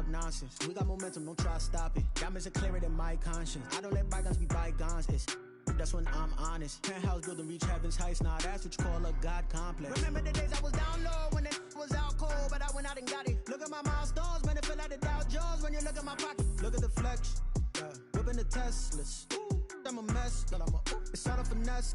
talk nonsense. We got momentum, don't try to stop it. Diamonds are clearer than my conscience. I don't let bygones be bygones. That's when I'm honest. Penthouse building, reach heaven's heights. Nah, that's what you call a God complex. Remember the days I was down low when it was out cold, but I went out and got it. Look at my milestones, man, it feel like the Dow Jones when you look at my pocket. Look at the flex, yeah. Whipping the Teslas. I'm a mess, but it's all a finesse.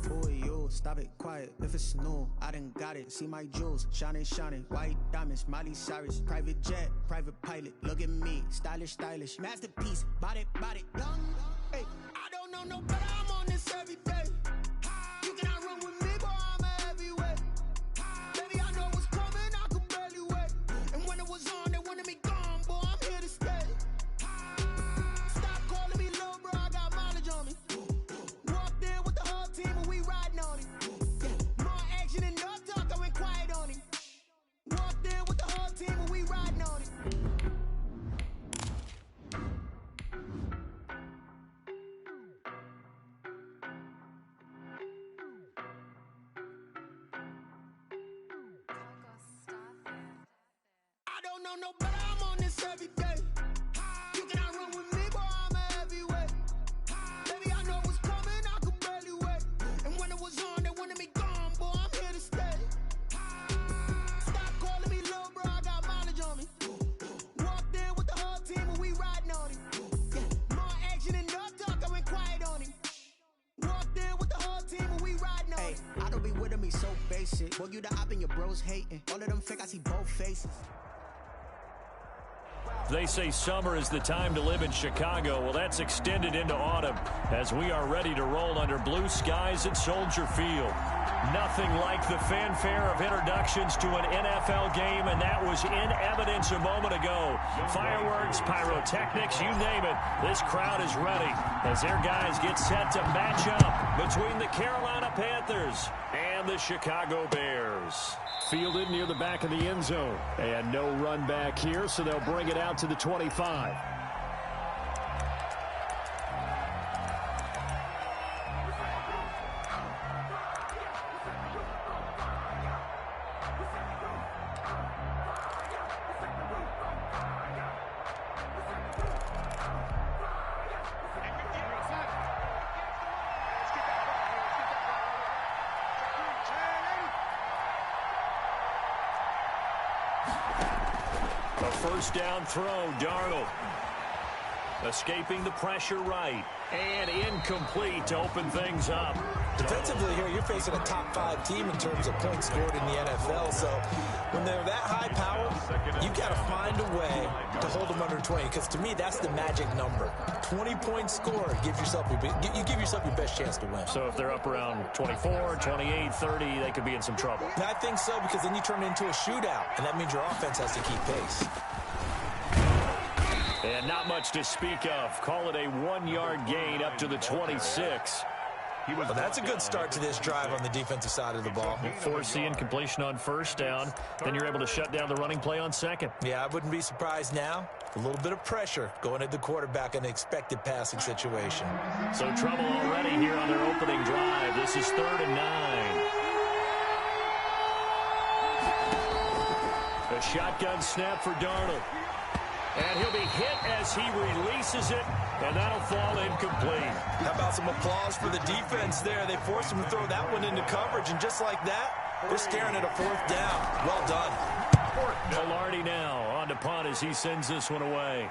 Boy, you stop it, quiet. If it's new, I done got it. See my jewels, shining, shining. White diamonds, Miley Cyrus. Private jet, private pilot. Look at me, stylish, stylish. Masterpiece, body, young. Hey, I don't know no better. I'm on this every day. You cannot run with me, boy. I'm a heavyweight. Baby, I know what's coming. I could barely wait. And when it was on, they wanted me gone, boy. I'm here to stay. Stop calling me little bro. I got mileage on me. Walked in with the whole team and we riding on it. More action and no talk. I went quiet on it. Walked in with the whole team and we riding on it. No better, I'm on this every day. You cannot run with me, boy, I'm a heavyweight. Baby, I know what's coming, I could barely wait. And when it was on, they wanted me gone, boy, I'm here to stay. Stop calling me little bro, I got mileage on me. Walked in with the whole team and we riding on it. More action and no talk, I went quiet on it. Walked in with the whole team and we riding on it. I don't be with me so basic. Boy, you the op and your bros hating. All of them fake, I see both faces. They say summer is the time to live in Chicago. Well, that's extended into autumn as we are ready to roll under blue skies at Soldier Field. Nothing like the fanfare of introductions to an NFL game, and that was in evidence a moment ago. Fireworks, pyrotechnics, you name it. This crowd is ready as their guys get set to match up between the Carolina Panthers and the Chicago Bears. Fielded near the back of the end zone. And no run back here, so they'll bring it out to the 25. First down throw, Darnold. Escaping the pressure right. And incomplete to open things up. Defensively here, you're facing a top 5 team in terms of points scored in the NFL. So when they're that high power, you got to find a way to hold them under 20. Because to me, that's the magic number. 20 points scored, you give yourself your best chance to win. So if they're up around 24, 28, 30, they could be in some trouble. And I think so, because then you turn it into a shootout, and that means your offense has to keep pace. And not much to speak of. Call it a 1-yard gain up to the 26. Well, that's a good start to this drive on the defensive side of the ball. Force the incompletion on first down. Then you're able to shut down the running play on second. Yeah, I wouldn't be surprised now. A little bit of pressure going at the quarterback in an expected passing situation. So trouble already here on their opening drive. This is 3rd and 9. A shotgun snap for Darnold. And he'll be hit as he releases it, and that'll fall incomplete. How about some applause for the defense there? They forced him to throw that one into coverage, and just like that, they're staring at a 4th down. Well done. Velarde now on to punt as he sends this one away.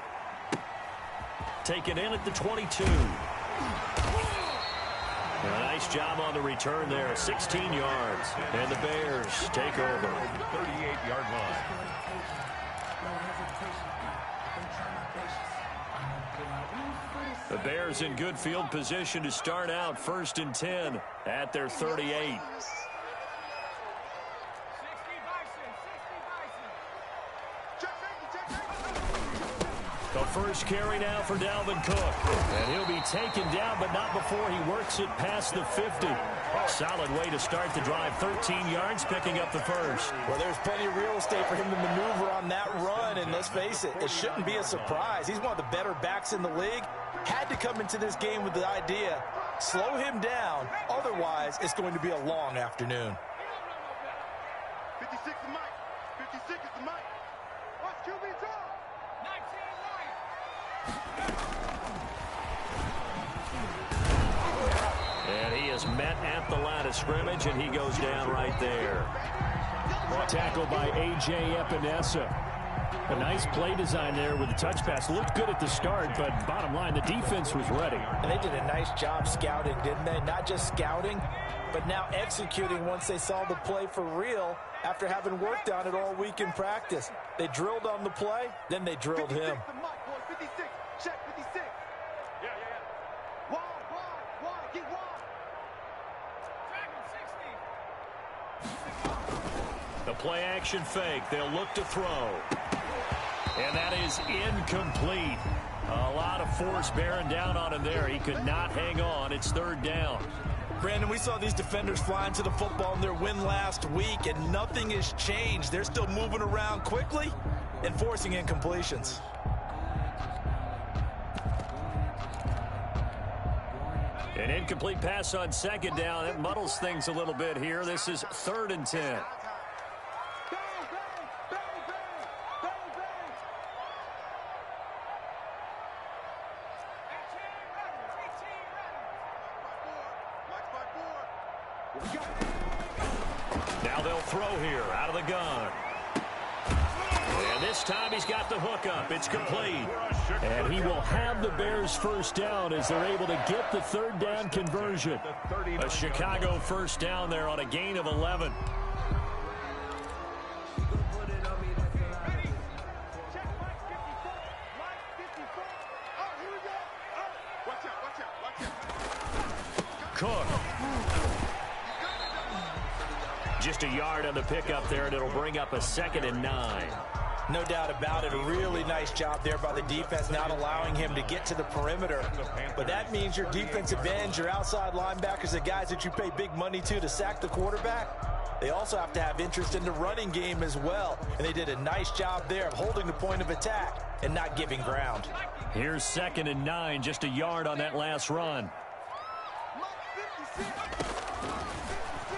Taken in at the 22. A nice job on the return there, 16 yards. And the Bears take over. 38-yard line. The Bears in good field position to start out 1st and 10 at their 38. The first carry now for Dalvin Cook. And he'll be taken down, but not before he works it past the 50. Solid way to start the drive. 13 yards, picking up the first. Well, there's plenty of real estate for him to maneuver on that run. And let's face it, it shouldn't be a surprise. He's one of the better backs in the league. Had to come into this game with the idea, slow him down. Otherwise, it's going to be a long afternoon. 56 is Mike. 56 is the Mike. What's QB draw? And he is met at the line of scrimmage, and he goes down right there. Tackled by A.J. Epinesa. A nice play design there with the touch pass. Looked good at the start, but bottom line, the defense was ready. And they did a nice job scouting, didn't they? Not just scouting, but now executing once they saw the play for real after having worked on it all week in practice. They drilled on the play, then they drilled him. The play action fake. They'll look to throw. And that is incomplete. A lot of force bearing down on him there. He could not hang on. It's third down. Brandon, we saw these defenders flying to the football in their win last week, and nothing has changed. They're still moving around quickly and forcing incompletions. An incomplete pass on second down. That muddles things a little bit here. This is 3rd and 10. Now they'll throw here out of the gun. And this time he's got the hook up. It's complete. And he will have the Bears first down as they're able to get the 3rd down conversion. A Chicago first down there on a gain of 11. Cook. Just a yard on the pickup there, and it'll bring up a 2nd and 9. No doubt about it. A really nice job there by the defense, not allowing him to get to the perimeter. But that means your defensive ends, your outside linebackers, the guys that you pay big money to sack the quarterback, they also have to have interest in the running game as well. And they did a nice job there of holding the point of attack and not giving ground. Here's 2nd and 9, just a yard on that last run.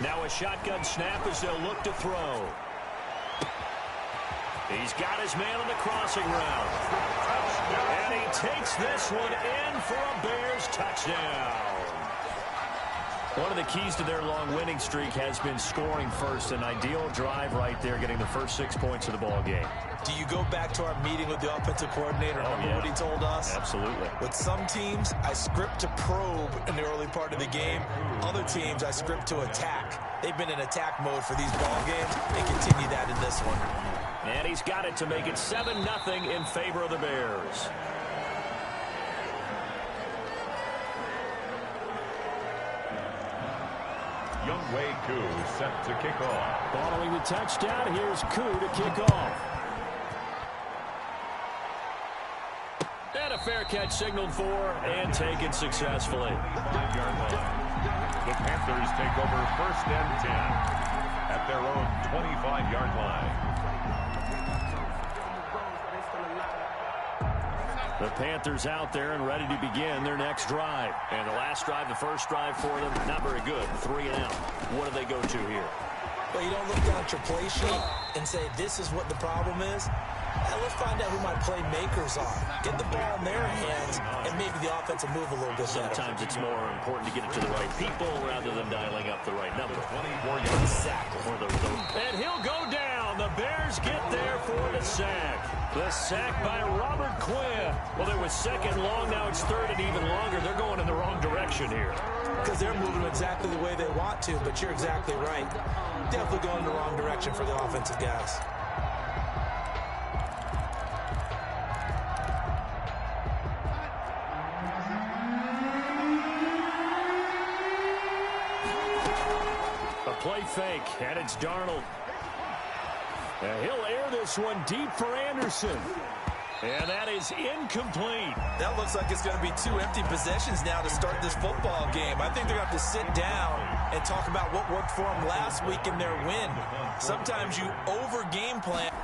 Now a shotgun snap as they'll look to throw. He's got his man on the crossing route. And he takes this one in for a Bears touchdown. One of the keys to their long winning streak has been scoring first. An ideal drive right there, getting the first 6 points of the ball game. Do you go back to our meeting with the offensive coordinator? Remember what he told us? Absolutely. With some teams, I script to probe in the early part of the game. Other teams, I script to attack. They've been in attack mode for these ball games. They continue that in this one. And he's got it to make it 7-0 in favor of the Bears. Younghoe Koo set to kick off. Following the touchdown, here's Koo to kick off. And a fair catch signaled for and taken successfully. 5-yard line. The Panthers take over 1st and 10 at their own 25-yard line. The Panthers out there and ready to begin their next drive. And the last drive, the first drive for them, not very good. 3 and out. What do they go to here? Well, you don't look down at your play sheet and say, this is what the problem is. Now let's find out who my playmakers are. Get the ball in their hands, and maybe the offense will move a little bit better. Sometimes it's more important to get it to the right people rather than dialing up the right number. 24 yards. Exactly. And he'll go down. The Bears get there for the sack. The sack by Robert Quinn. Well, it was 2nd long. Now it's 3rd and even longer. They're going in the wrong direction here. Because they're moving exactly the way they want to, but you're exactly right. Definitely going in the wrong direction for the offensive guys. Play fake, and it's Darnold. And he'll air this one deep for Anderson. And that is incomplete. That looks like it's going to be 2 empty possessions now to start this football game. I think they're going to have to sit down and talk about what worked for them last week in their win. Sometimes you over-game plan.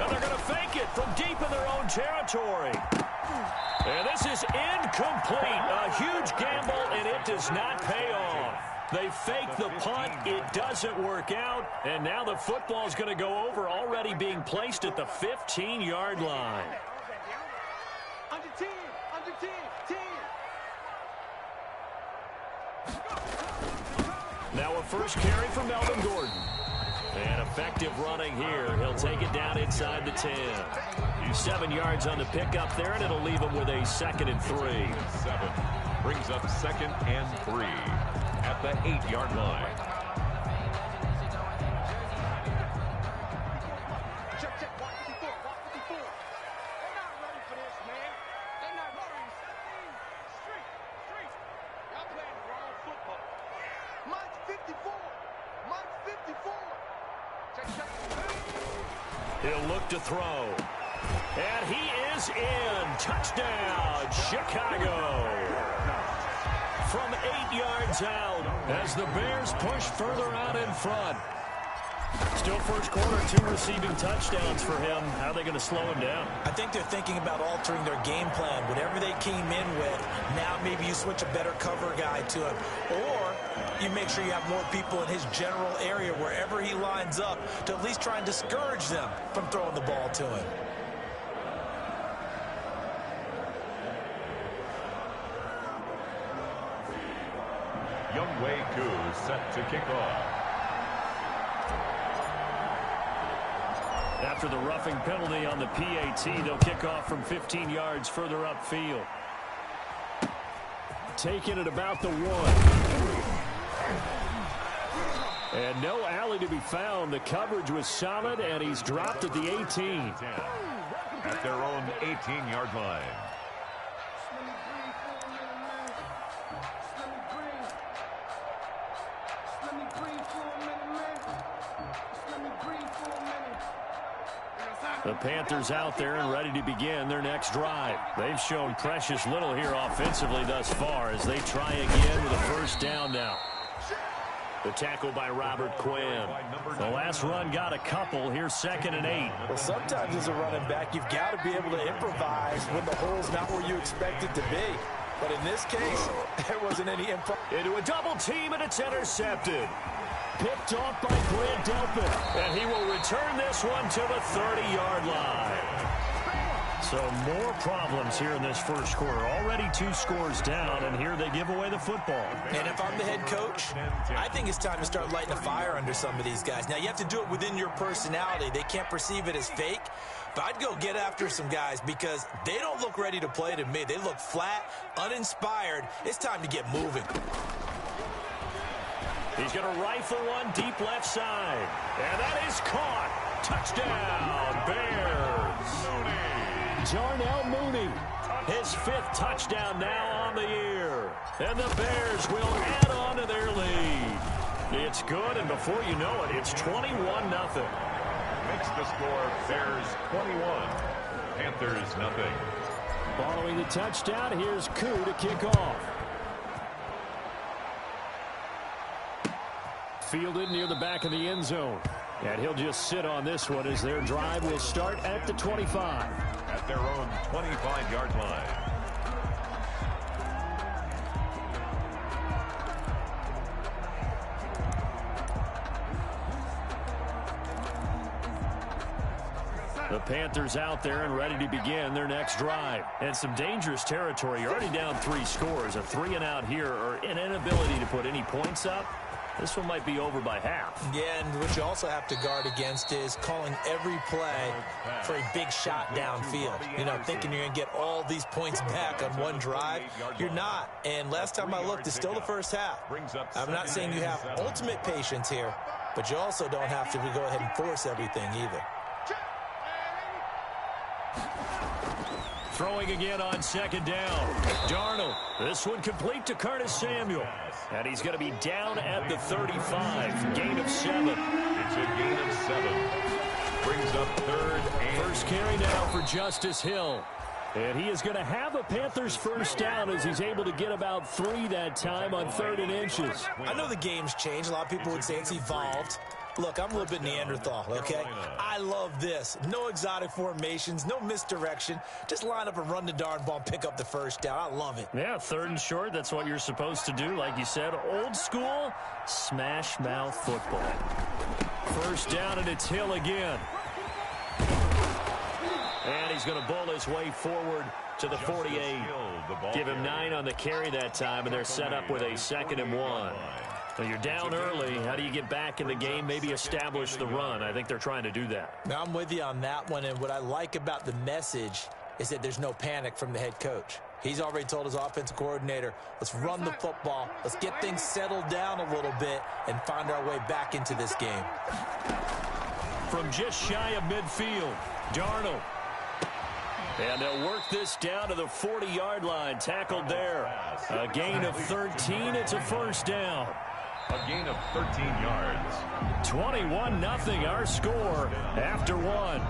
And they're going to fake it from deep in their own territory. And this is incomplete. A huge gamble, and it does not pay off. They fake the punt. It doesn't work out. And now the football is going to go over, already being placed at the 15-yard line. Now a first carry for Melvin Gordon. And effective running here. He'll take it down inside the 10. 7 yards on the pickup there, and it'll leave him with a 2nd and 3. 7 brings up 2nd and 3 at the 8-yard line. He'll look to throw. And he is in. Touchdown, Chicago. From 8 yards out as the Bears push further out in front. Still first quarter, 2 receiving touchdowns for him. How are they going to slow him down? I think they're thinking about altering their game plan. Whatever they came in with, now maybe you switch a better cover guy to him. Or you make sure you have more people in his general area wherever he lines up to at least try and discourage them from throwing the ball to him. Younghoe Koo set to kick off. After the roughing penalty on the PAT, they'll kick off from 15 yards further upfield. Taking it about the 1. And no alley to be found. The coverage was solid, and he's dropped at the 18. At their own 18-yard line. The Panthers out there and ready to begin their next drive. They've shown precious little here offensively thus far as they try again with a first down now. The tackle by Robert Quinn. The last run got a couple. Here's 2nd and 8. Well, sometimes as a running back, you've got to be able to improvise when the hole's not where you expect it to be. But in this case, there wasn't any improv. Into a double team, and it's intercepted. Picked off by Grant Delpit. And he will return this one to the 30-yard line. So more problems here in this first quarter. Already 2 scores down, and here they give away the football. And if I'm the head coach, I think it's time to start lighting a fire under some of these guys. Now, you have to do it within your personality. They can't perceive it as fake. But I'd go get after some guys because they don't look ready to play to me. They look flat, uninspired. It's time to get moving. He's going to rifle one deep left side. And that is caught. Touchdown, Bears. Darnell Mooney, his 5th touchdown now on the year. And the Bears will add on to their lead. It's good, and before you know it, it's 21-0. Makes the score Bears 21, Panthers nothing. Following the touchdown, here's Koo to kick off. Fielded near the back of the end zone. And he'll just sit on this one as their drive will start at the 25. At their own 25-yard line. The Panthers out there and ready to begin their next drive. And some dangerous territory. You're already down 3 scores. A 3-and-out here or an inability to put any points up. This one might be over by half. Yeah, and what you also have to guard against is calling every play for a big shot downfield. You know, thinking you're going to get all these points back on one drive. You're not. And last time I looked, it's still the first half. I'm not saying you have ultimate patience here, but you also don't have to go ahead and force everything either. Throwing again on 2nd down. Darnold. This one complete to Curtis Samuel. And he's going to be down at the 35. Gain of 7. It's a gain of 7. Brings up 3rd and... First carry now for Justice Hill. And he is going to have a Panthers first down as he's able to get about 3 that time on 3rd and inches. I know the game's changed. A lot of people would say it's evolved. Look, I'm a little bit Neanderthal, okay? I love this. No exotic formations, no misdirection. Just line up and run the darn ball and pick up the first down. I love it. Yeah, 3rd and short, that's what you're supposed to do. Like you said, old school, smash mouth football. First down, and it's Hill again. And he's going to bowl his way forward to the 48. Give him 9 on the carry that time, and they're set up with a 2nd and 1. So you're down early. How do you get back in the game, maybe establish the run? I think they're trying to do that. Now, I'm with you on that one, and what I like about the message is that there's no panic from the head coach. He's already told his offensive coordinator, let's run the football, let's get things settled down a little bit and find our way back into this game. From just shy of midfield, Darnold. And they'll work this down to the 40-yard line. Tackled there. A gain of 13. It's a first down. A gain of 13 yards. 21-0 our score after 1.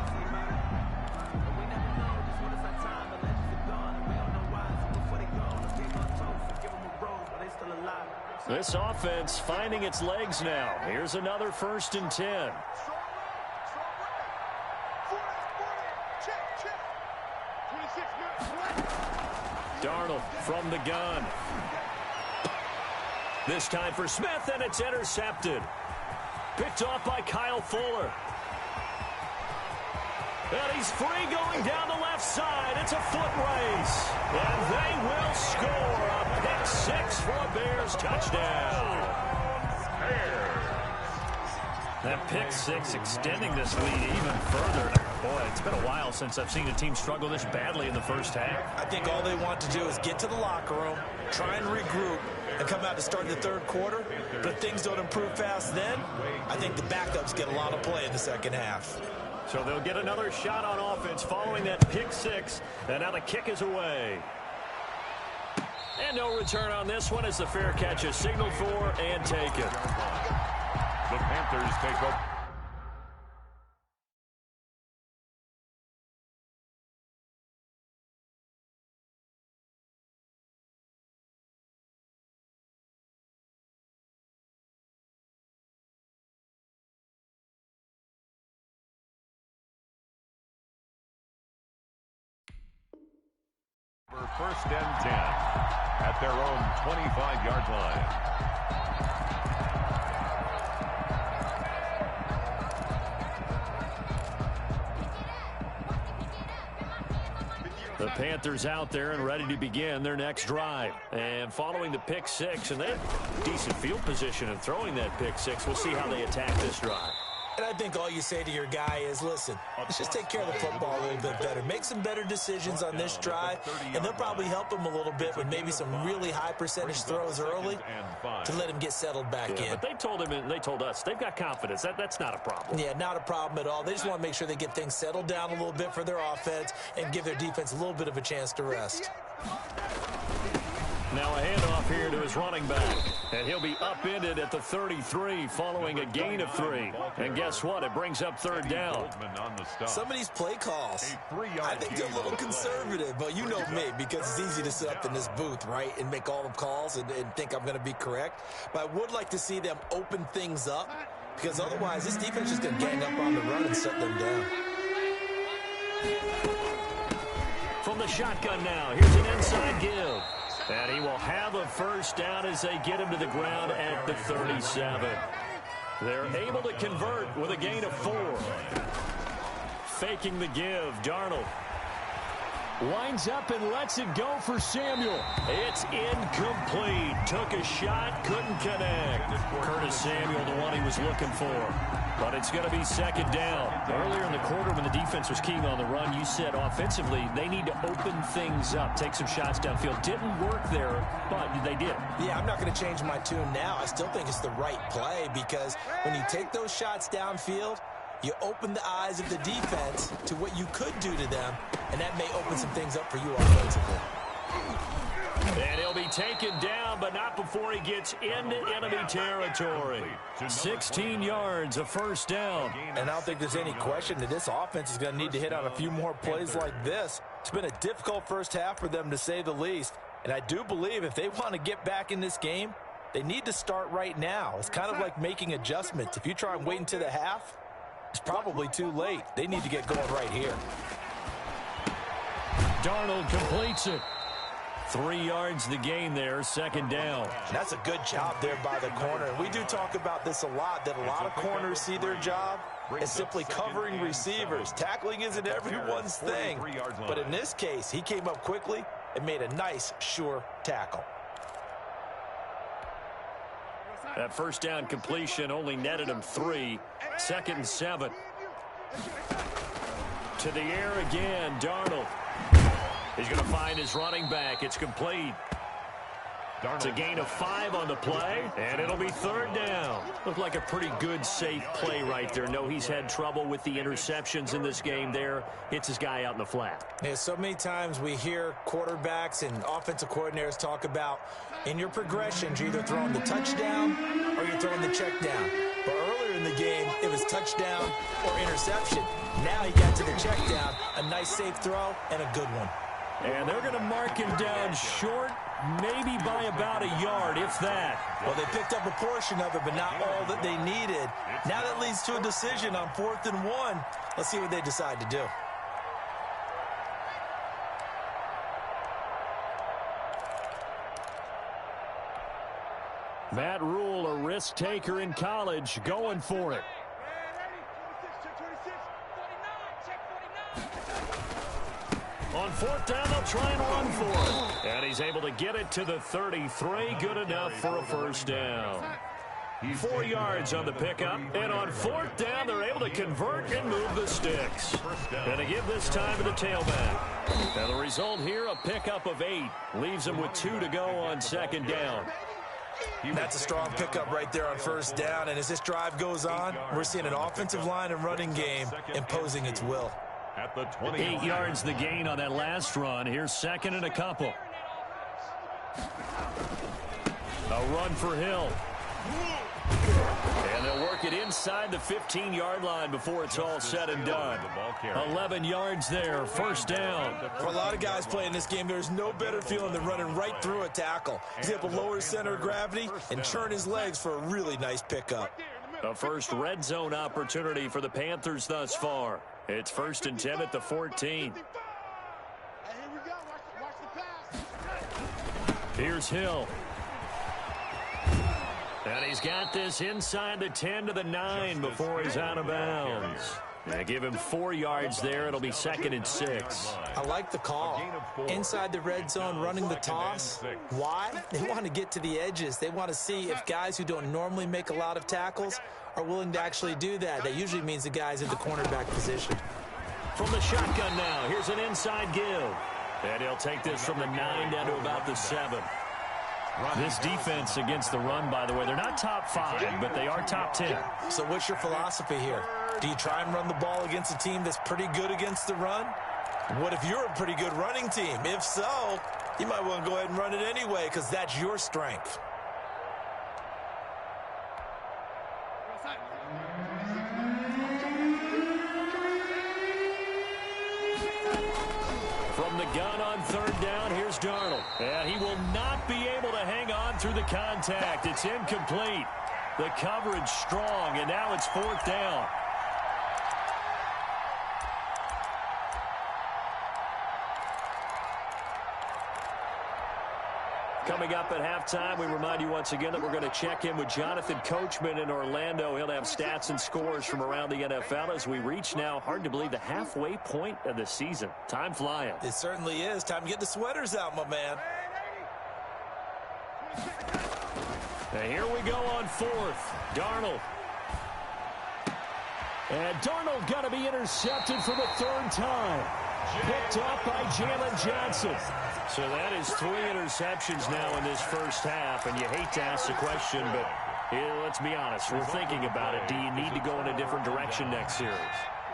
This offense finding its legs now. Here's another 1st and 10. Darnold from the gun. This time for Smith, and it's intercepted. Picked off by Kyle Fuller. And he's free going down the left side. It's a foot race. And they will score a pick 6 for a Bears touchdown. That pick 6 extending this lead even further. Boy, it's been a while since I've seen a team struggle this badly in the first half. I think all they want to do is get to the locker room, try and regroup, and come out to start the 3rd quarter. But if things don't improve fast then, I think the backups get a lot of play in the 2nd half. So they'll get another shot on offense following that pick 6. And now the kick is away. And no return on this one as the fair catch is signaled for and taken. The Panthers take over. First and 10 at their own 25-yard line. The Panthers out there and ready to begin their next drive. And following the pick 6, and they have decent field position and throwing that pick 6, we'll see how they attack this drive. And I think all you say to your guy is, listen, let's just take care of the football a little bit better. Make some better decisions on this drive, and they'll probably help him a little bit with maybe some really high percentage throws early to let him get settled back in. But they told him and they told us they've got confidence. That's not a problem. Yeah, not a problem at all. They just want to make sure they get things settled down a little bit for their offense and give their defense a little bit of a chance to rest. Now a handoff here to his running back. And he'll be upended at the 33 following a gain of 3. And guess what? It brings up 3rd down. Some of these play calls, I think they're a little conservative. But you know me, because it's easy to sit up in this booth, right, and make all the calls and think I'm going to be correct. But I would like to see them open things up, because otherwise this defense is going to gang up on the run and shut them down. From the shotgun now, here's an inside give. And he will have a first down as they get him to the ground at the 37. They're able to convert with a gain of 4. Faking the give, Darnold. Winds up and lets it go for Samuel. It's incomplete. Took a shot, couldn't connect. Curtis Samuel, the one he was looking for. But it's going to be 2nd down. Earlier in the quarter when the defense was keying on the run, you said offensively they need to open things up, take some shots downfield. Didn't work there, but they did. Yeah, I'm not going to change my tune now. I still think it's the right play because when you take those shots downfield, you open the eyes of the defense to what you could do to them, and that may open some things up for you offensively. And he'll be taken down, but not before he gets into enemy territory. 16 yards, a first down. And I don't think there's any question that this offense is going to need to hit on a few more plays like this. It's been a difficult first half for them, to say the least. And I do believe if they want to get back in this game, they need to start right now. It's kind of like making adjustments. If you try and wait until the half, it's probably too late. They need to get going right here. Darnold completes it. 3 yards the gain there, second down. And that's a good job there by the corner. And we do talk about this a lot, that a lot of corners see their job as simply covering receivers. Tackling isn't everyone's thing. But in this case, he came up quickly and made a nice, sure tackle. That first down completion only netted him 3. 2nd and 7. To the air again, Darnold. He's going to find his running back. It's complete. It's a gain of 5 on the play, and it'll be 3rd down. Looked like a pretty good, safe play right there. No, he's had trouble with the interceptions in this game there. Hits his guy out in the flat. Yeah, so many times we hear quarterbacks and offensive coordinators talk about in your progressions, you're either throwing the touchdown or you're throwing the check down. But earlier in the game, it was touchdown or interception. Now he got to the check down, a nice safe throw, and a good one. And they're going to mark him down short, maybe by about a yard, if that. Well, they picked up a portion of it, but not all that they needed. Now that leads to a decision on 4th and 1. Let's see what they decide to do. Matt Rule, a risk taker in college, going for it. On 4th down, they'll try and run for it. And he's able to get it to the 33. Good enough for a first down. 4 yards on the pickup. And on 4th down, they're able to convert and move the sticks. And to give this time to the tailback. And the result here, a pickup of 8. Leaves them with 2 to go on 2nd down. That's a strong pickup right there on 1st down. And as this drive goes on, we're seeing an offensive line and running game imposing its will. At the 8 yards the gain on that last run. Here's 2nd and a couple. A run for Hill. And they'll work it inside the 15-yard line before it's all said and done. 11 yards there, 1st down. For a lot of guys playing this game, there's no better feeling than running right through a tackle. He's able to lower his center of gravity and churn his legs for a really nice pickup. A first red zone opportunity for the Panthers thus far. It's 1st and 10 at the 14. Here's Hill. And he's got this inside the 10 to the 9 before he's out of bounds. They give him 4 yards there. It'll be 2nd and 6. I like the call. Inside the red zone, running the toss. Why? They want to get to the edges. They want to see if guys who don't normally make a lot of tackles are willing to actually do that. That usually means the guy's in the cornerback position. From the shotgun now, here's an inside give. And he'll take this from the 9 down to about the 7. This defense against the run, by the way, they're not top 5, but they are top 10. So what's your philosophy here? Do you try and run the ball against a team that's pretty good against the run? What if you're a pretty good running team? If so, you might want to go ahead and run it anyway because that's your strength. From the gun on 3rd down, here's Darnold. And he will not be able to hang on through the contact. It's incomplete. The coverage strong, and now it's 4th down. Coming up at halftime, we remind you once again that we're going to check in with Jonathan Coachman in Orlando. He'll have stats and scores from around the NFL as we reach now, hard to believe, the halfway point of the season. Time flying. It certainly is. Time to get the sweaters out, my man. And here we go on 4th. Darnold. And Darnold got to be intercepted for the 3rd time. Picked off by Jalen Johnson. So that is 3 interceptions now in this first half, and you hate to ask the question, but let's be honest, we're thinking about it. Do you need to go in a different direction next series?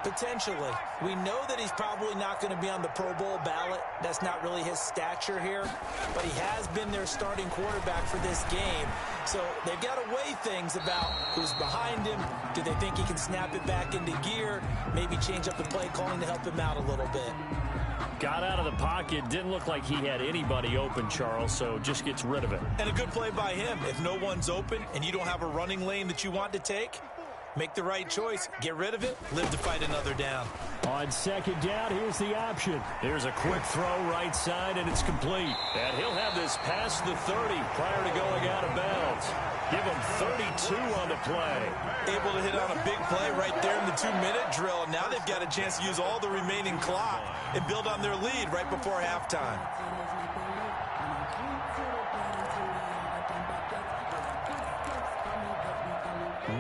Potentially. We know that he's probably not going to be on the Pro Bowl ballot. That's not really his stature here, but he has been their starting quarterback for this game. So they've got to weigh things about who's behind him. Do they think he can snap it back into gear? Maybe change up the play calling to help him out a little bit. Got out of the pocket. Didn't look like he had anybody open, Charles, so just gets rid of it. And a good play by him. If no one's open and you don't have a running lane that you want to take, Make the right choice. Get rid of it. Live to fight another down. On second down, here's the option. Here's a quick throw right side, and it's complete. And he'll have this past the 30 prior to going out of bounds. Give him 32 on the play. Able to hit on a big play right there in the 2-minute drill. And now they've got a chance to use all the remaining clock and build on their lead right before halftime.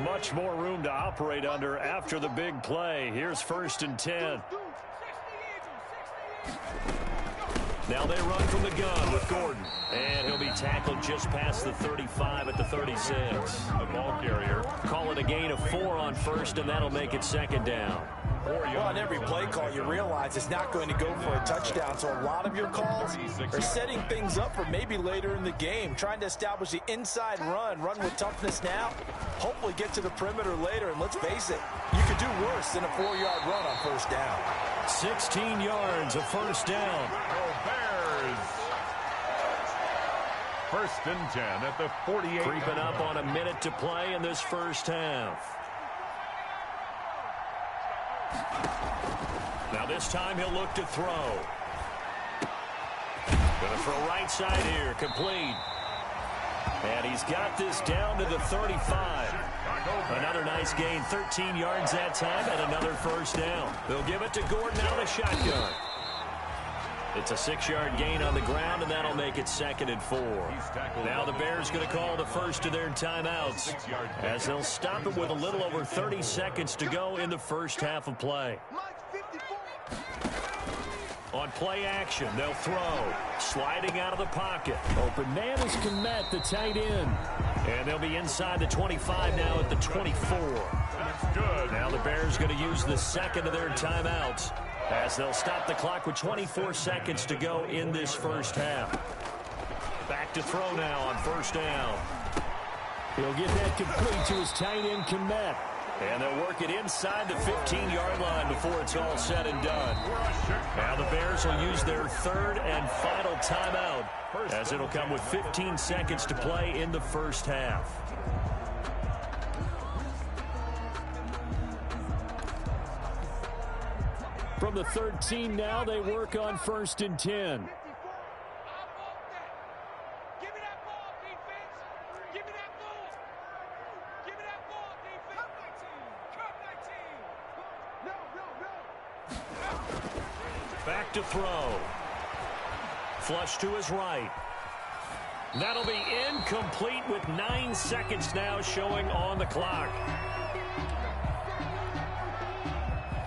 Much more room to operate under after the big play. Here's 1st and 10. Now they run from the gun with Gordon. And he'll be tackled just past the 35 at the 36. The ball carrier. Call it a gain of 4 on 1st, and that'll make it 2nd down. Well, on every play call, you realize it's not going to go for a touchdown. So a lot of your calls are setting things up for maybe later in the game, trying to establish the inside run with toughness now, hopefully get to the perimeter later. And let's face it, you could do worse than a 4-yard run on 1st down. 16 yards, a 1st down. Bears. 1st and 10 at the 48. Creeping up on a minute to play in this first half. Now this time he'll look to throw. Gonna throw right side here, complete. And he's got this down to the 35. Another nice gain, 13 yards that time, and another 1st down. They'll give it to Gordon out of the shotgun. It's a 6-yard gain on the ground, and that'll make it 2nd and 4. Now the Bears going to call the first of their timeouts as they'll stop it with a little over 30 seconds to go in the first half of play. On play action, they'll throw. Sliding out of the pocket. Open man is Kmet, the tight end. And they'll be inside the 25 now at the 24. That's good. Now the Bears going to use the second of their timeouts as they'll stop the clock with 24 seconds to go in this first half. Back to throw now on 1st down. He'll get that complete to his tight end, Kmet. And they'll work it inside the 15-yard line before it's all said and done. Now the Bears will use their 3rd and final timeout as it'll come with 15 seconds to play in the first half. From the 13 now, they work on 1st and 10. Back to throw. Flush to his right. That'll be incomplete with 9 seconds now showing on the clock.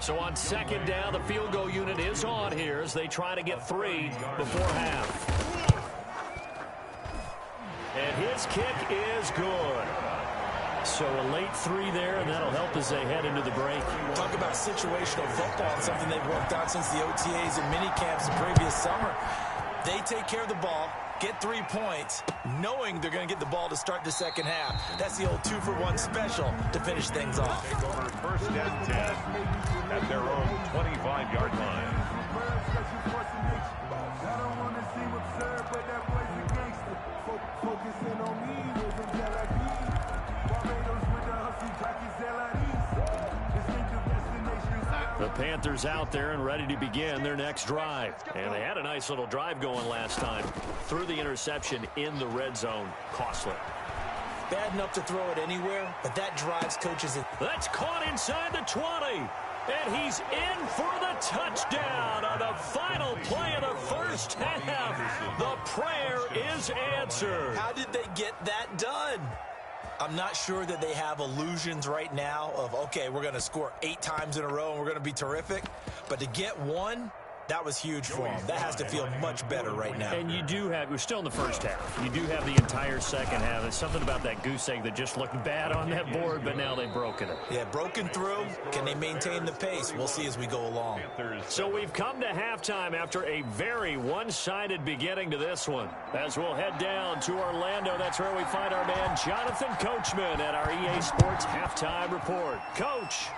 So on 2nd down, the field goal unit is on here as they try to get 3 before half. And his kick is good. So a late 3 there, and that'll help as they head into the break. Talk about situational football, and something they've worked on since the OTAs and mini camps the previous summer. They take care of the ball, get 3 points, knowing they're going to get the ball to start the second half. That's the old 2-for-1 special to finish things off. Take over 1st and 10 at their own 25-yard line. The Panthers out there and ready to begin their next drive. And they had a nice little drive going last time. Threw the interception in the red zone. Costly. Bad enough to throw it anywhere, but that drives coaches in. That's caught inside the 20. And he's in for the touchdown on the final play of the first half. The prayer is answered. How did they get that done? I'm not sure that they have illusions right now of, okay, we're going to score 8 times in a row and we're going to be terrific. But to get 1, that was huge for them. That has to feel much better right now. And you do have, we're still in the first half. You do have the entire second half. It's something about that goose egg that just looked bad on that board, but now they've broken it. Yeah, broken through. Can they maintain the pace? We'll see as we go along. So we've come to halftime after a very one-sided beginning to this one. As we'll head down to Orlando, that's where we find our man Jonathan Coachman at our EA Sports Halftime Report. Coach.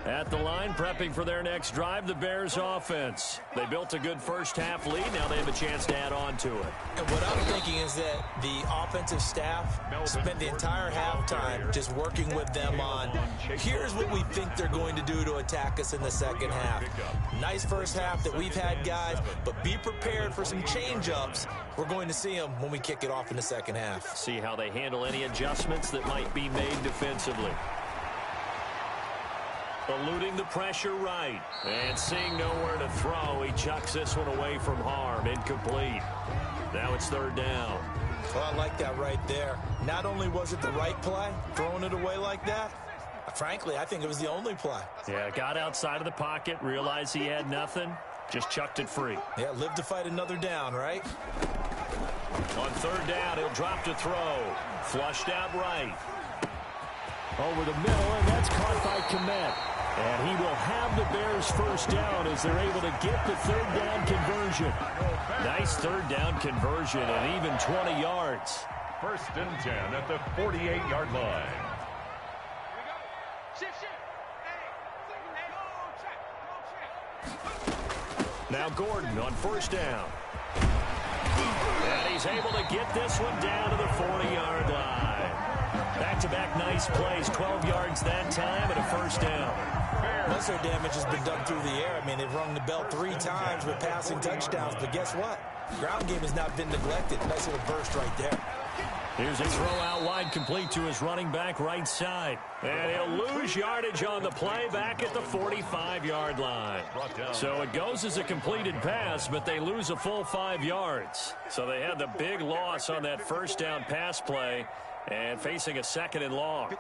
At the line, prepping for their next drive, the Bears offense. They built a good first-half lead. Now they have a chance to add on to it. And what I'm thinking is that the offensive staff spent the entire halftime just working with them on, here's what we think they're going to do to attack us in the second half. Nice first half that we've had, guys, but be prepared for some change-ups. We're going to see them when we kick it off in the second half. See how they handle any adjustments that might be made defensively. Eluding the pressure right. And seeing nowhere to throw, he chucks this one away from harm. Incomplete. Now it's third down. Well, I like that right there. Not only was it the right play, throwing it away like that, frankly, I think it was the only play. Yeah, got outside of the pocket, realized he had nothing, just chucked it free. Yeah, live to fight another down, right? On third down, he'll drop to throw. Flushed out right. Over the middle, and that's caught by Kmet. And he will have the Bears first down as they're able to get the third down conversion. Nice third down conversion and even 20 yards. First and 10 at the 48-yard line. Now Gordon on first down. And he's able to get this one down to the 40-yard line. Back-to-back nice plays, 12 yards that time and a first down. Most of their damage has been done through the air. I mean, they've rung the bell 3 times with passing touchdowns, but guess what? Ground game has not been neglected. Nice little burst right there. Here's a throw out wide, complete to his running back right side. And he'll lose yardage on the play back at the 45-yard line. So it goes as a completed pass, but they lose a full 5 yards. So they had the big loss on that first down pass play and facing a second and long.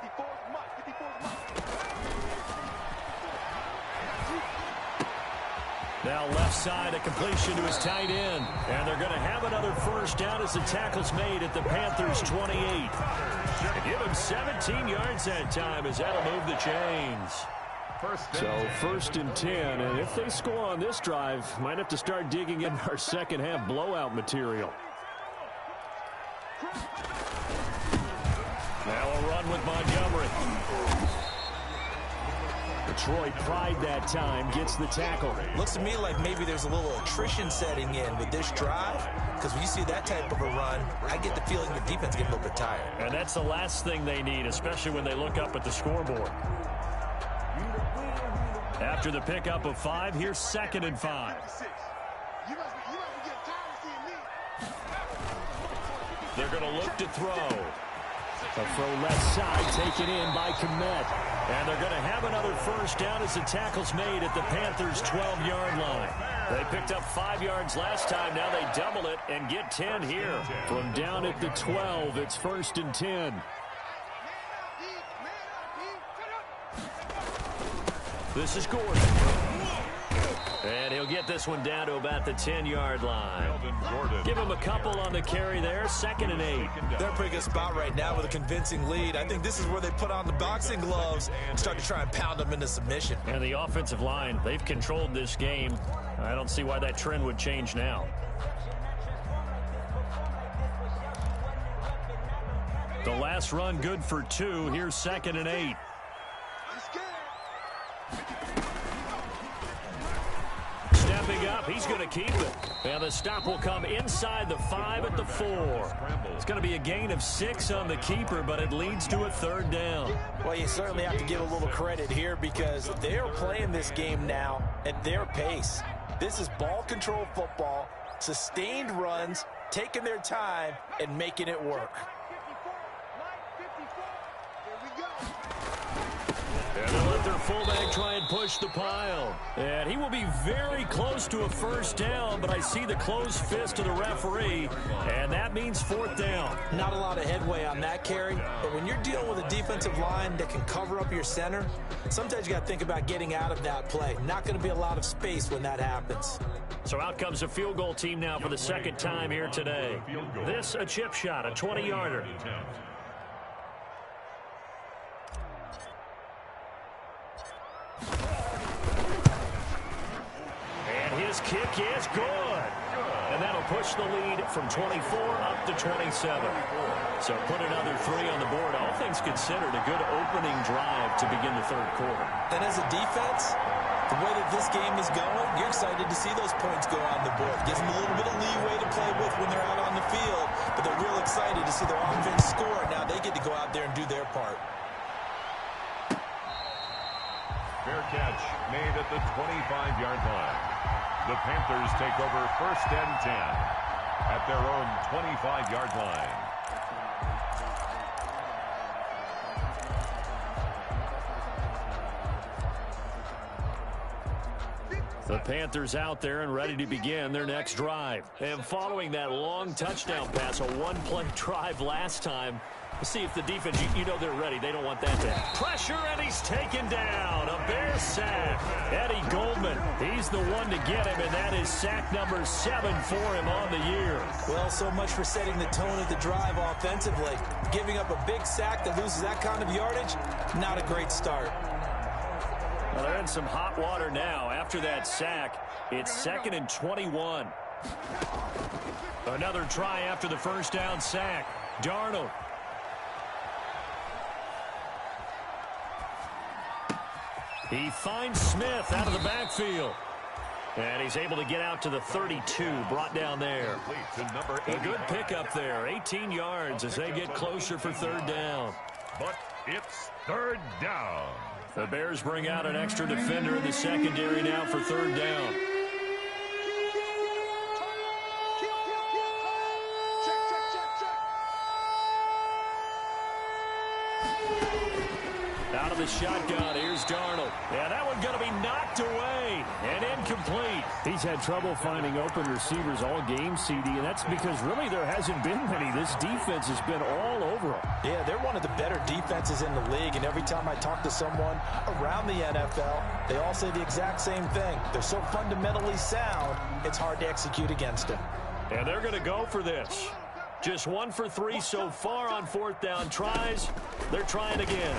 Now left side, a completion to his tight end. And they're going to have another first down as the tackle's made at the Panthers' 28. And give him 17 yards that time as that'll move the chains. So first and 10, and if they score on this drive, might have to start digging in our second half blowout material. Now a run with Montgomery. Detroit pride that time, gets the tackle. Looks to me like maybe there's a little attrition setting in with this drive, because when you see that type of a run, I get the feeling the defense gets a little bit tired. And that's the last thing they need, especially when they look up at the scoreboard. After the pickup of 5, here's second and 5. They're going to look to throw. A throw left side, taken in by Kmet. And they're going to have another first down as the tackle's made at the Panthers' 12-yard line. They picked up 5 yards last time. Now they double it and get 10 here. From down at the 12, it's first and 10. This is Gordon. And he'll get this one down to about the 10-yard line. Give him a couple on the carry there. Second and 8. They're in a pretty good spot right now with a convincing lead. I think this is where they put on the boxing gloves and start to try and pound them into submission. And the offensive line, they've controlled this game. I don't see why that trend would change now. The last run good for 2. Here's second and 8. Stepping up, he's going to keep it. And the stop will come inside the 5 at the 4. It's going to be a gain of 6 on the keeper, but it leads to a third down. Well, you certainly have to give a little credit here because they're playing this game now at their pace. This is ball control football, sustained runs, taking their time, and making it work. And they'll let their fullback try and push the pile. And he will be very close to a first down, but I see the closed fist of the referee, and that means fourth down. Not a lot of headway on that carry, but when you're dealing with a defensive line that can cover up your center, sometimes you got to think about getting out of that play. Not going to be a lot of space when that happens. So out comes a field goal team now for the second time here today. This a chip shot, a 20-yarder. His kick is good. And that'll push the lead from 24 up to 27. So put another 3 on the board. All things things considered, a good opening drive to begin the third quarter. And as a defense, the way that this game is going, you're excited to see those points go on the board. Gives them a little bit of leeway to play with when they're out on the field, but they're real excited to see their offense score. Now they get to go out there and do their part. Fair catch made at the 25-yard line. The Panthers take over 1st and 10 at their own 25-yard line. The Panthers out there and ready to begin their next drive. And following that long touchdown pass, a one-play drive last time, we'll see if the defense, you know they're ready. They don't want that to happen. Pressure, and he's taken down. A Bear sack. Eddie Goldman, he's the one to get him, and that is sack number 7 for him on the year. Well, so much for setting the tone of the drive offensively. Giving up a big sack that loses that kind of yardage, not a great start. Well, they're in some hot water now. After that sack, it's 2nd and 21. Another try after the first down sack. Darnold. He finds Smith out of the backfield. And he's able to get out to the 32, brought down there. A good pickup there, 18 yards as they get closer for 3rd down. But it's 3rd down. The Bears bring out an extra defender in the secondary now for 3rd down. Out of the shotgun, here's Darnold. Yeah, that one's going to be knocked away and incomplete. He's had trouble finding open receivers all game, CD, and that's because really there hasn't been many. This defense has been all over them. Yeah, they're one of the better defenses in the league, and every time I talk to someone around the NFL, they all say the exact same thing. They're so fundamentally sound, it's hard to execute against them. And they're going to go for this. Just 1 for 3 so far on 4th down tries. They're trying again.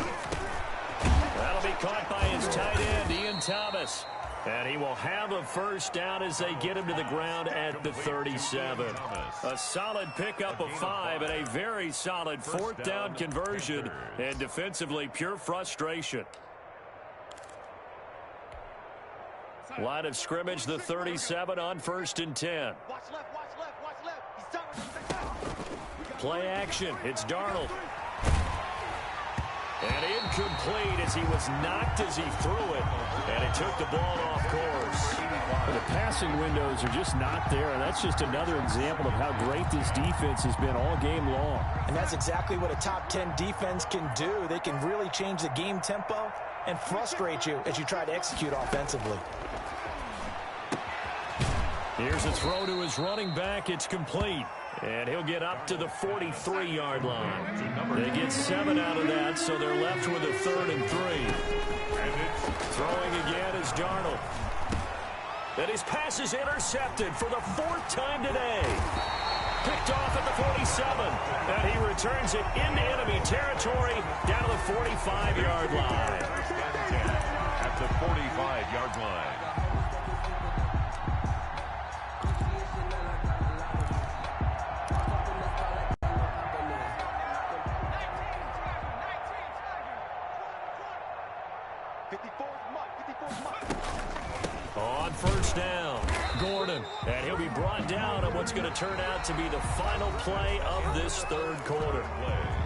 That'll be caught by his tight end, Ian Thomas. And he will have a first down as they get him to the ground at the 37. A solid pickup of 5 and a very solid 4th down conversion. And defensively, pure frustration. Line of scrimmage, the 37 on 1st and 10. Play action. It's Darnold. And incomplete as he was knocked as he threw it. And it took the ball off course. The passing windows are just not there. And that's just another example of how great this defense has been all game long. And that's exactly what a top 10 defense can do. They can really change the game tempo and frustrate you as you try to execute offensively. Here's a throw to his running back. It's complete. And he'll get up to the 43-yard line. They get 7 out of that, so they're left with a 3rd and 3. Throwing again is Darnold. And his pass is intercepted for the 4th time today. Picked off at the 47. And he returns it into enemy territory down to the 45-yard line. At the 45-yard line. On 1st down, Gordon. And he'll be brought down on what's going to turn out to be the final play of this 3rd quarter.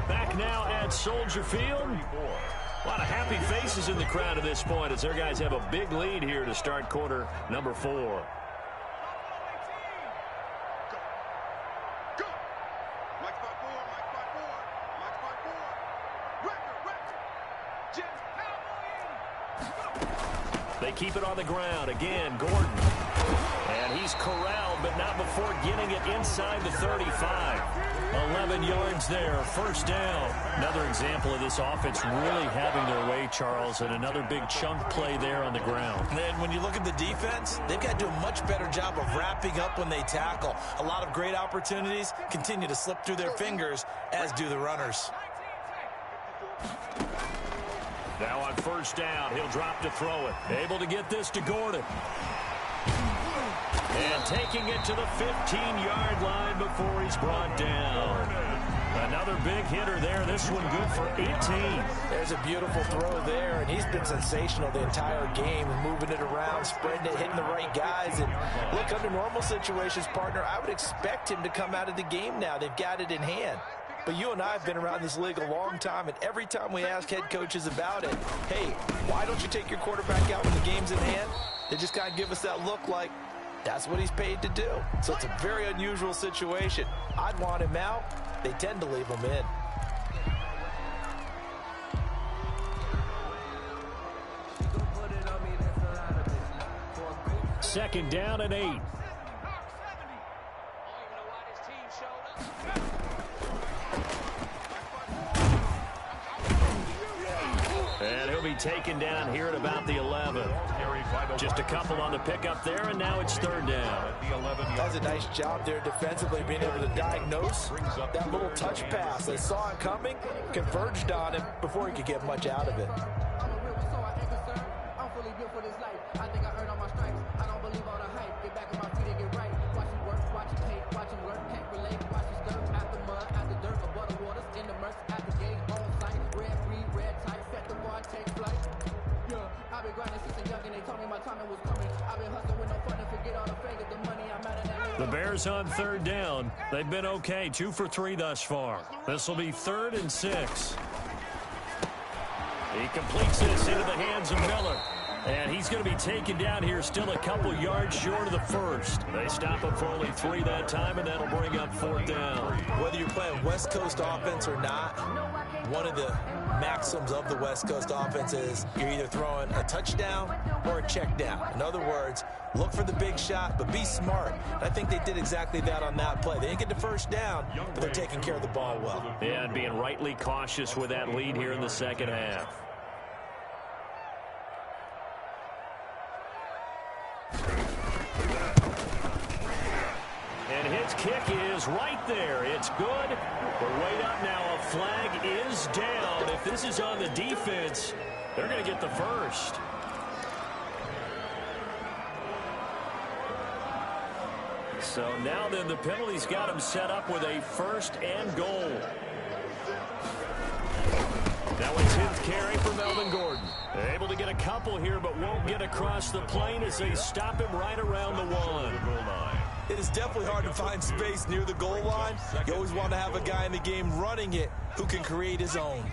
Back now at Soldier Field. A lot of happy faces in the crowd at this point as their guys have a big lead here to start quarter number 4. They keep it on the ground. Again, Gordon. And he's corralled, but not before getting it inside the 35. 11 yards there. 1st down. Another example of this offense really having their way, Charles, and another big chunk play there on the ground. And when you look at the defense, they've got to do a much better job of wrapping up when they tackle. A lot of great opportunities continue to slip through their fingers, as do the runners. Now on 1st down, he'll drop to throw it. Able to get this to Gordon. And taking it to the 15-yard line before he's brought down. Another big hitter there. This one good for 18. There's a beautiful throw there, and he's been sensational the entire game, moving it around, spreading it, hitting the right guys. And look, under normal situations, partner, I would expect him to come out of the game now. They've got it in hand. But you and I have been around this league a long time, and every time we ask head coaches about it, hey, why don't you take your quarterback out when the game's in hand? They just kind of give us that look like that's what he's paid to do. So it's a very unusual situation. I'd want him out. They tend to leave him in. Second down and 8. And he'll be taken down here at about the 11. Just a couple on the pickup there, and now it's third down. That's a nice job there defensively, being able to diagnose that little touch pass. They saw it coming, converged on him before he could get much out of it. The Bears on third down. They've been okay, 2 for 3 thus far. This will be 3rd and 6. He completes this into the hands of Miller. And he's going to be taken down here still a couple yards short of the first. They stop him for only 3 that time, and that'll bring up 4th down. Whether you're playing West Coast offense or not, one of the maxims of the West Coast offense is you're either throwing a touchdown or a check down. In other words, look for the big shot, but be smart. And I think they did exactly that on that play. They didn't get the first down, but they're taking care of the ball well. Yeah, and being rightly cautious with that lead here in the second half. And his kick is right there. It's good. We're way up now. A flag is down. If this is on the defense, they're going to get the first. So now then the penalty's got him set up with a 1st and goal. Now a 10th carry for Melvin Gordon. They're able to get a couple here, but won't get across the plane as they stop him right around the 1. It is definitely hard to find space near the goal line. You always want to have a guy in the game running it who can create his own.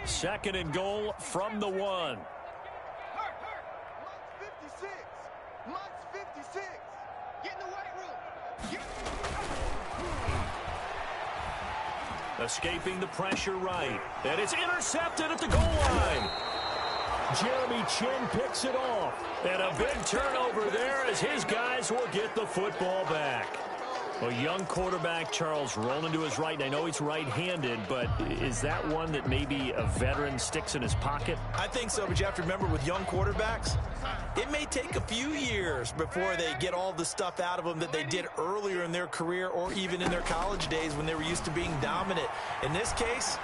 2nd and goal from the 1. Lunch 56. Get in the weight room. Escaping the pressure right. And it's intercepted at the goal line. Jeremy Chin picks it off. And a big turnover there as his guys will get the football back. A young quarterback, Charles, rolling to his right. And I know he's right-handed, but is that one that maybe a veteran sticks in his pocket? I think so, but you have to remember with young quarterbacks, it may take a few years before they get all the stuff out of them that they did earlier in their career or even in their college days when they were used to being dominant. In this case,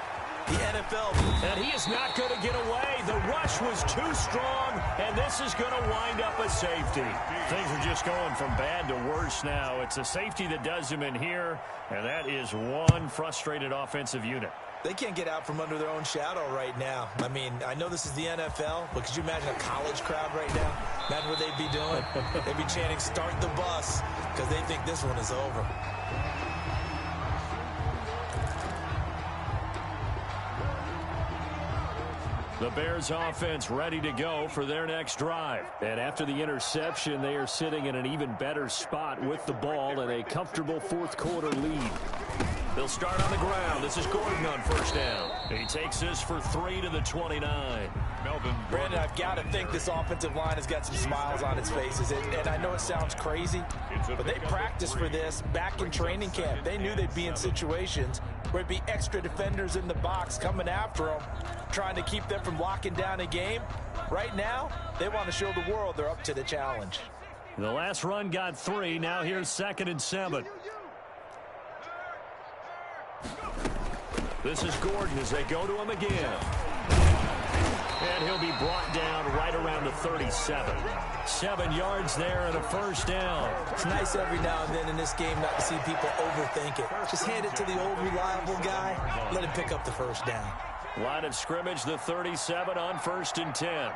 the NFL. And he is not going to get away. The rush was too strong, and this is going to wind up a safety. Things are just going from bad to worse now. It's a safety that does him in here, and that is one frustrated offensive unit. They can't get out from under their own shadow right now. I mean, I know this is the NFL, but could you imagine a college crowd right now? Imagine what they'd be doing. They'd be chanting, "Start the bus," because they think this one is over. The Bears offense ready to go for their next drive. And after the interception, they are sitting in an even better spot with the ball and a comfortable fourth quarter lead. They'll start on the ground. This is Gordon on 1st down. He takes this for 3 to the 29. Brandon, I've got to think this offensive line has got some smiles on its faces. And I know it sounds crazy, but they practiced for this back in training camp. They knew they'd be in situations where it'd be extra defenders in the box coming after them, trying to keep them from locking down a game. Right now, they want to show the world they're up to the challenge. The last run got 3. Now here's 2nd and 7. This is Gordon as they go to him again. And he'll be brought down right around the 37. 7 yards there and a first down. It's nice every now and then in this game not to see people overthink it. Just hand it to the old reliable guy. Let him pick up the first down. Line of scrimmage, the 37 on 1st and 10.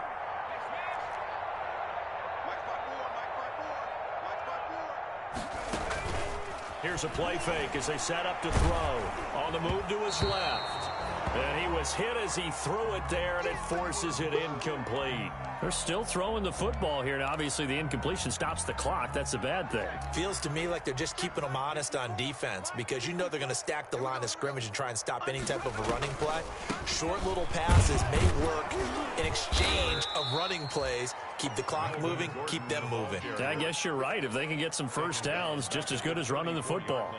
Here's a play fake as they set up to throw. On the move to his left. And he was hit as he threw it there, and it forces it incomplete. They're still throwing the football here, and obviously the incompletion stops the clock. That's a bad thing. Feels to me like they're just keeping them honest on defense because you know they're going to stack the line of scrimmage and try and stop any type of a running play. Short little passes may work in exchange of running plays. Keep the clock moving, keep them moving. I guess you're right. If they can get some first downs, just as good as running the football.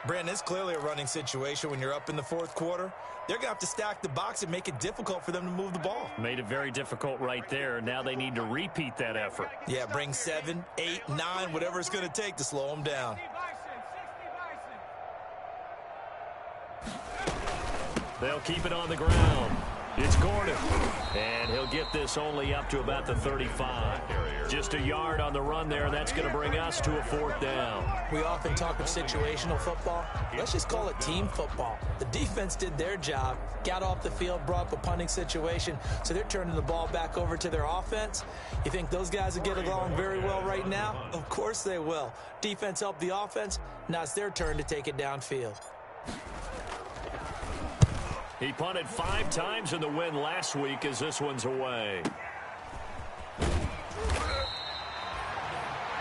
Brandon, it's clearly a running situation when you're up in the fourth quarter. They're going to have to stack the box and make it difficult for them to move the ball. Made it very difficult right there. Now they need to repeat that effort. Yeah, bring 7, 8, 9, whatever it's going to take to slow them down. They'll keep it on the ground. It's Gordon. And he'll get this only up to about the 35. Just a yard on the run there, and that's going to bring us to a 4th down. We often talk of situational football. Let's just call it team football. The defense did their job, got off the field, brought up a punting situation, so they're turning the ball back over to their offense. You think those guys will get along very well right now? Of course they will. Defense helped the offense. Now it's their turn to take it downfield. He punted 5 times in the win last week as this one's away.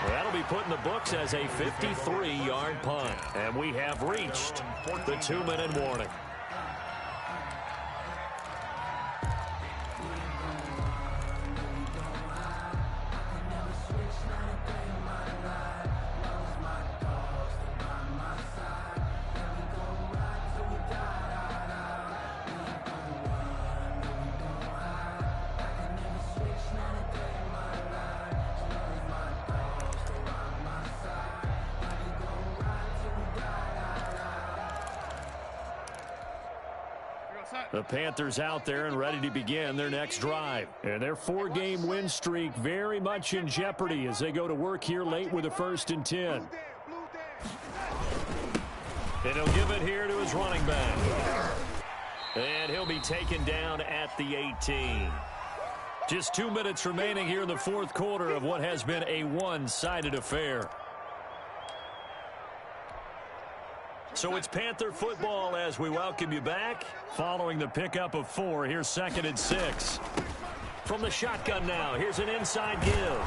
That'll be put in the books as a 53-yard punt. And we have reached the 2-minute warning. The Panthers out there and ready to begin their next drive. And their 4-game win streak very much in jeopardy as they go to work here late with a 1st and 10. And he'll give it here to his running back. And he'll be taken down at the 18. Just 2 minutes remaining here in the 4th quarter of what has been a one-sided affair. So it's Panther football as we welcome you back. Following the pickup of 4, here's 2nd and 6. From the shotgun now, here's an inside give.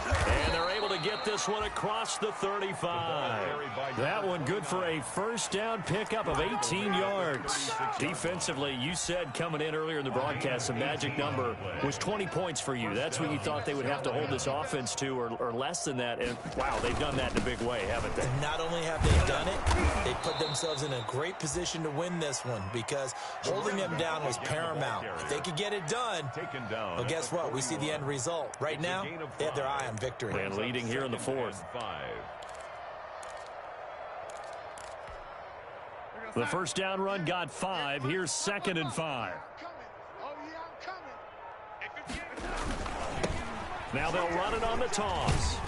And they're able to get this one across the 35. That one good for a first down pickup of 18 yards. Defensively, you said coming in earlier in the broadcast, the magic number was 20 points for you. That's what you thought they would have to hold this offense to or less than that. And, wow, they've done that in a big way, haven't they? Not only have they done it, they put themselves in a great position to win this one because holding them down was paramount. If they could get it done, well, guess what? We see the end result. Right now, they have their eye on victory. And leading here in the 4th. The first down run got 5. Here's 2nd and 5. Now they'll run it on the toss.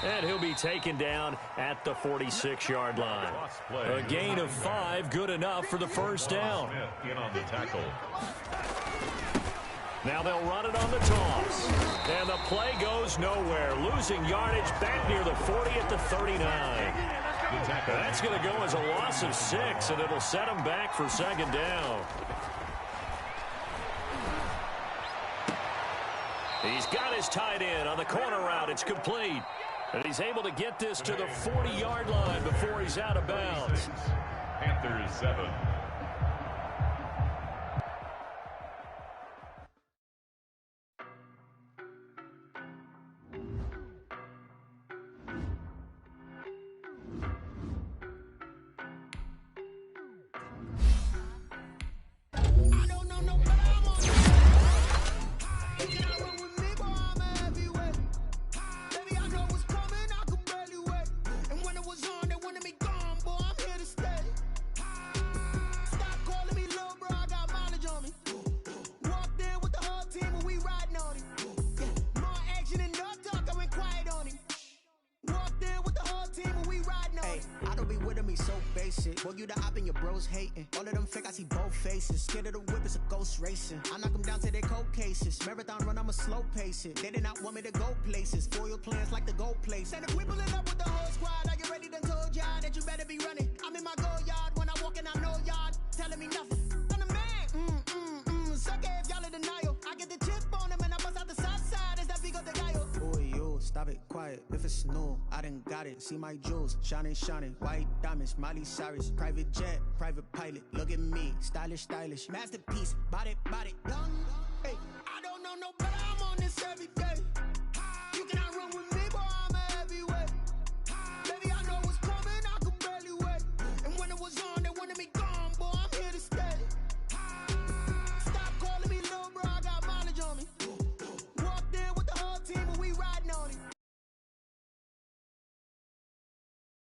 And he'll be taken down at the 46-yard line. A gain of 5, good enough for the first down. In on the tackle. Now they'll run it on the toss. And the play goes nowhere. Losing yardage back near the 40 at the 39. That's going to go as a loss of 6, and it'll set them back for 2nd down. He's got his tight end on the corner route. It's complete. And he's able to get this to the 40-yard line before he's out of bounds. Panthers 7. Boy, you the op and your bros hating. All of them fake, I see both faces. Scared of the whip, it's a ghost racing. I knock them down to their cold cases. Marathon run, I'ma slow pace it. They did not want me to go places. Foil plans like the gold place. And if we pulling up with the whole squad, are you ready? Done told y'all that you better be running. I'm in my go yard. When I walk in, I know y'all telling me nothing. I'm the man. Suck it if y'all in denial. I get the chip on them and I bust out the south side. Is that Vigo de Gallo? Boy, yo, stop it, quiet. If it's new, I done got it. See my jewels, shining, shining. White diamonds, Miley Cyrus. Private jet, private pilot. Look at me, stylish, stylish. Masterpiece, body, young. Hey,